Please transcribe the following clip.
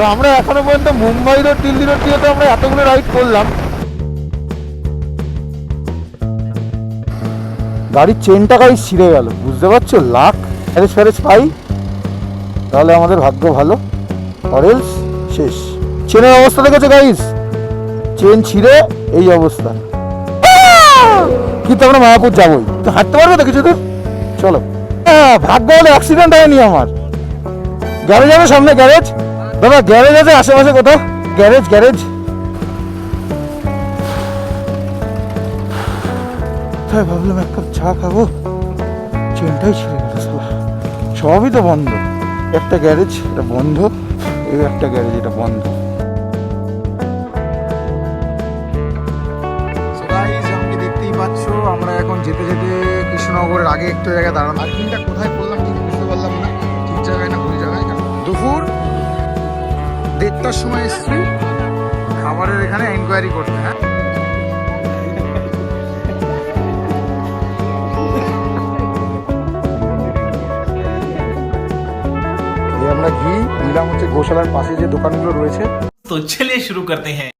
তো আমরা এখনো পর্যন্ত মুম্বাই রোড দিল্লি রোড দিয়ে তো আমরা এতগুলো রাইড করলাম। গাড়ির চেনটা গাড়ি ছিঁড়ে গেল, বুঝতে পারছো? লাখ গ্যারেজ ফ্যারেজ পাই তাহলে আমাদের ভাগ্য ভালো, অরেলস শেষ। চেনের অবস্থা দেখেছো গাইস? চেন ছিঁড়ে এই অবস্থা। কিন্তু আমরা মায়াপুর যাবোই, তো হাঁটতে পারবে তো কিছুদিন? চলো। ভাগ্য হলে অ্যাক্সিডেন্ট হয়নি আমার। গ্যারেজ আছে সামনে, গ্যারেজ দাদা, গ্যারেজ আছে আশেপাশে কোথাও? গ্যারেজ গ্যারেজ তাই ভাবলাম এক কাপ চা খাবো, চেনটাই ছিঁড়ে গেল শালা। সবই তো বন্ধ, একটা গ্যারেজ এটা বন্ধ, এই একটা গ্যারেজ এটা বন্ধ। আমাকে দেখতেই পাচ্ছ, আমরা এখন যেতে যেতে কৃষ্ণনগরের আগে একটু জায়গায় দাঁড়ানো। পার্কিংটা কোথায় করলাম ঠিক বুঝতে পারলাম না, ঠিক জায়গায় না ভুল জায়গায়। দুপুর 1:30টার সময় এসছি খাবারের এখানে এনকোয়ারি করতে। হ্যাঁ, আমরা ঘি নিলাম হচ্ছে গোশালার পাশে যে দোকানগুলো রয়েছে। तो चलिए शुरू करते हैं।